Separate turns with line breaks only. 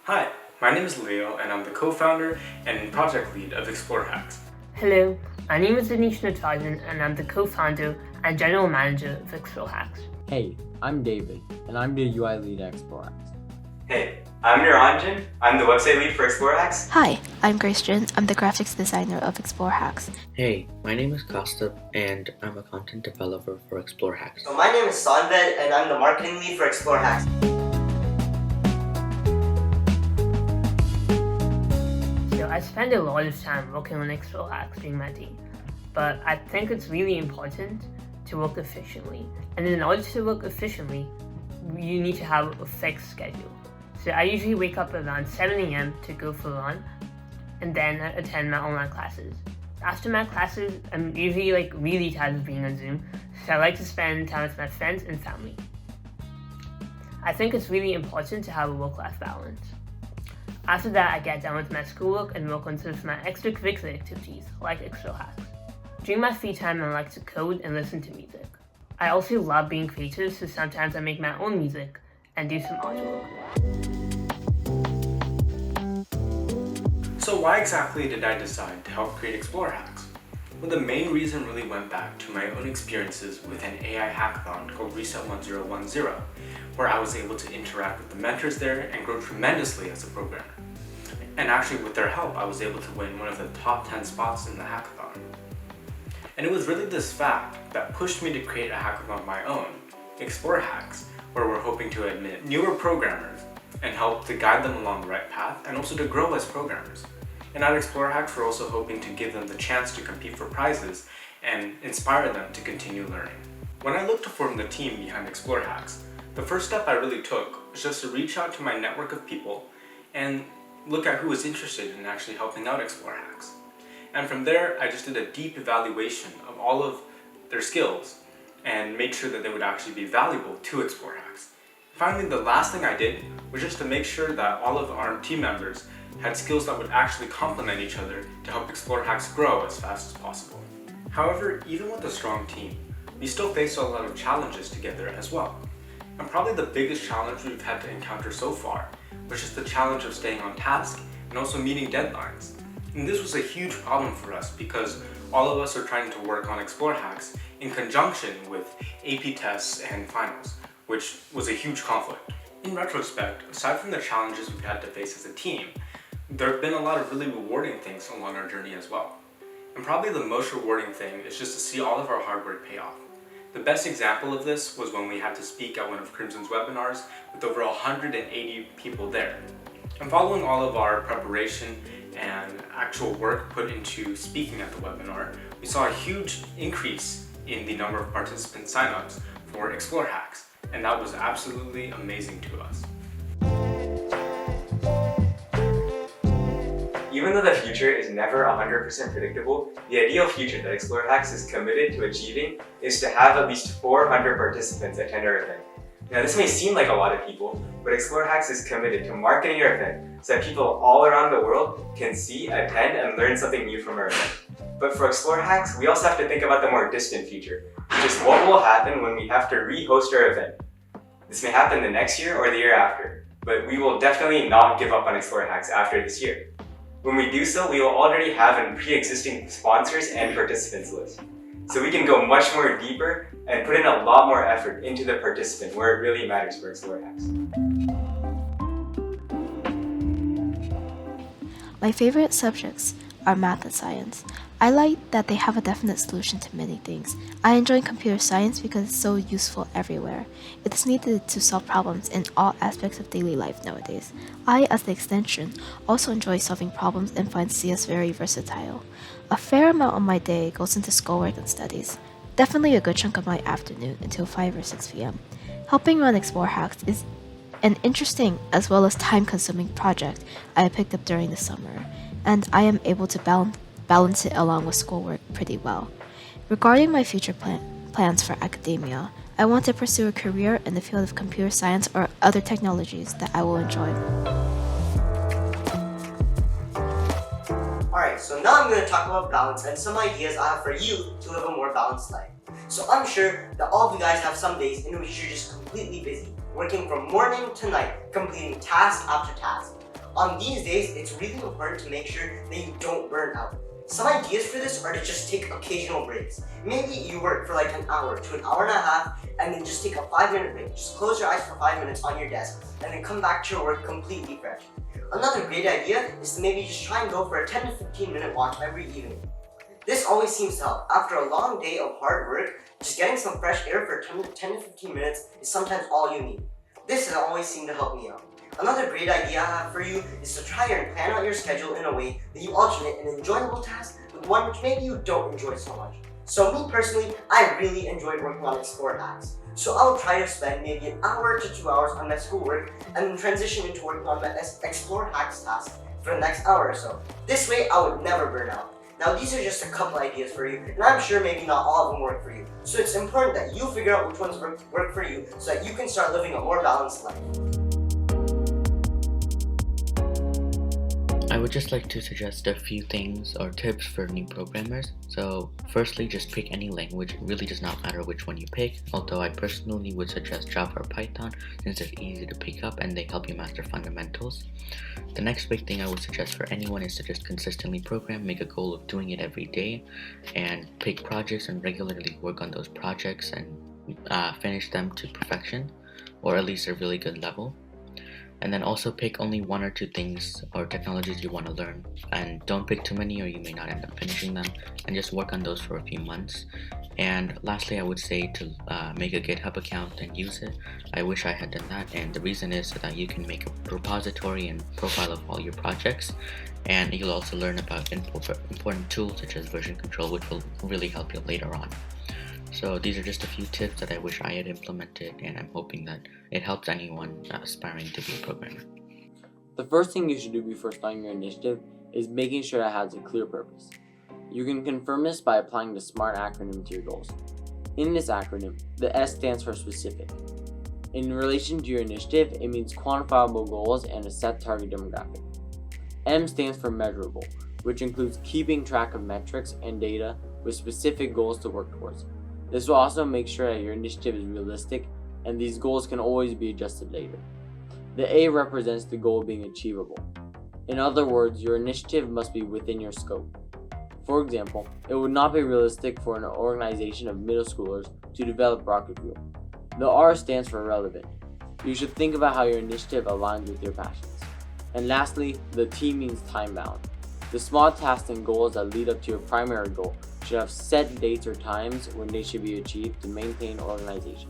Hi, my name is Leo and I'm the co-founder and project lead of Explore Hacks.
Hello, my name is Anish Natajan and I'm the co-founder and general manager of Extracurricular Hacks.
Hey, I'm David, and I'm the UI lead at Explore Hacks.
Hey, I'm Niranjan. I'm the website lead for Explore Hacks.
Hi, I'm Grace Jin. I'm the graphics designer of Explore Hacks.
Hey, my name is Kaustubh and I'm a content developer for Explore Hacks.
So my name is Sanved and I'm the marketing lead for Explore Hacks.
So I spend a lot of time working on Extracurricular Hacks during my day, but I think it's really important to work efficiently. And in order to work efficiently, you need to have a fixed schedule. So I usually wake up around 7 a.m. to go for a run and then attend my online classes. After my classes, I'm usually really tired of being on Zoom, so I like to spend time with my friends and family. I think it's really important to have a work-life balance. After that, I get done with my schoolwork and work on some of my extracurricular activities, like Extracurricular Hacks. During my free time, I like to code and listen to music. I also love being creative, so sometimes I make my own music and do some artwork.
So why exactly did I decide to help create Explore Hacks? Well, the main reason really went back to my own experiences with an AI hackathon called Reset 1010, where I was able to interact with the mentors there and grow tremendously as a programmer. And actually, with their help, I was able to win one of the top 10 spots in the hackathon. And it was really this fact that pushed me to create a hackathon of my own, Explore Hacks, where we're hoping to admit newer programmers and help to guide them along the right path and also to grow as programmers. And at Explore Hacks, we're also hoping to give them the chance to compete for prizes and inspire them to continue learning. When I looked to form the team behind Explore Hacks, the first step I really took was just to reach out to my network of people and look at who was interested in actually helping out Explore Hacks. And from there, I just did a deep evaluation of all of their skills and made sure that they would actually be valuable to Explore Hacks. Finally, the last thing I did was just to make sure that all of our team members had skills that would actually complement each other to help Explore Hacks grow as fast as possible. However, even with a strong team, we still face a lot of challenges together as well. And probably the biggest challenge we've had to encounter so far was just the challenge of staying on task and also meeting deadlines. And this was a huge problem for us because all of us are trying to work on Explore Hacks in conjunction with AP tests and finals, which was a huge conflict. In retrospect, aside from the challenges we've had to face as a team, there have been a lot of really rewarding things along our journey as well. And probably the most rewarding thing is just to see all of our hard work pay off. The best example of this was when we had to speak at one of Crimson's webinars with over 180 people there. And following all of our preparation and actual work put into speaking at the webinar, we saw a huge increase in the number of participant signups for Explore Hacks, and that was absolutely amazing to us.
Even though the future is never 100% predictable, the ideal future that Explore Hacks is committed to achieving is to have at least 400 participants attend our event. Now, this may seem like a lot of people, but Explore Hacks is committed to marketing our event so that people all around the world can see, attend, and learn something new from our event. But for Explore Hacks, we also have to think about the more distant future, which is what will happen when we have to re-host our event. This may happen the next year or the year after, but we will definitely not give up on Explore Hacks after this year. When we do so, we will already have a pre-existing sponsors and participants list. So we can go much more deeper and put in a lot more effort into the participant where it really matters for Explore Hacks.
My favorite subjects are math and science. I like that they have a definite solution to many things. I enjoy computer science because it's so useful everywhere. It is needed to solve problems in all aspects of daily life nowadays. I, as the extension, also enjoy solving problems and find CS very versatile. A fair amount of my day goes into schoolwork and studies. Definitely a good chunk of my afternoon until 5 or 6 p.m. Helping run Explore Hacks is an interesting as well as time-consuming project I picked up during the summer, and I am able to balance it along with schoolwork pretty well. Regarding my future plans for academia, I want to pursue a career in the field of computer science or other technologies that I will enjoy.
Alright, so now I'm going to talk about balance and some ideas I have for you to live a more balanced life. So I'm sure that all of you guys have some days in which you're just completely busy, working from morning to night, completing task after task. On these days, it's really important to make sure that you don't burn out. Some ideas for this are to just take occasional breaks. Maybe you work for like an hour to an hour and a half and then just take a 5-minute break. Just close your eyes for 5 minutes on your desk and then come back to your work completely fresh. Another great idea is to maybe just try and go for a 10 to 15 minute walk every evening. This always seems to help. After a long day of hard work, just getting some fresh air for 10 to 15 minutes is sometimes all you need. This has always seemed to help me out. Another great idea I have for you is to try and plan out your schedule in a way that you alternate an enjoyable task with one which maybe you don't enjoy so much. So me personally, I really enjoyed working on Explore Hacks. So I'll try to spend maybe an hour to 2 hours on my schoolwork and then transition into working on my Explore Hacks task for the next hour or so. This way I would never burn out. Now these are just a couple ideas for you, and I'm sure maybe not all of them work for you. So it's important that you figure out which ones work for you so that you can start living a more balanced life.
I would just like to suggest a few things or tips for new programmers. So firstly, just pick any language. It really does not matter which one you pick, although I personally would suggest Java or Python since it's easy to pick up and they help you master fundamentals. The next big thing I would suggest for anyone is to just consistently program, make a goal of doing it every day, and pick projects and regularly work on those projects and finish them to perfection, or at least a really good level. And then also pick only 1 or 2 things or technologies you want to learn, and don't pick too many or you may not end up finishing them, and just work on those for a few months. And lastly, I would say to make a GitHub account and use it. I wish I had done that, and the reason is so that you can make a repository and profile of all your projects, and you'll also learn about important tools such as version control, which will really help you later on. So these are just a few tips that I wish I had implemented, and I'm hoping that it helps anyone aspiring to be a programmer.
The first thing you should do before starting your initiative is making sure it has a clear purpose. You can confirm this by applying the SMART acronym to your goals. In this acronym, the S stands for specific. In relation to your initiative, it means quantifiable goals and a set target demographic. M stands for measurable, which includes keeping track of metrics and data with specific goals to work towards. This will also make sure that your initiative is realistic and these goals can always be adjusted later. The A represents the goal being achievable. In other words, your initiative must be within your scope. For example, it would not be realistic for an organization of middle schoolers to develop rocket fuel. The R stands for relevant. You should think about how your initiative aligns with your passions. And lastly, the T means time bound. The small tasks and goals that lead up to your primary goal should have set dates or times when they should be achieved to maintain organization.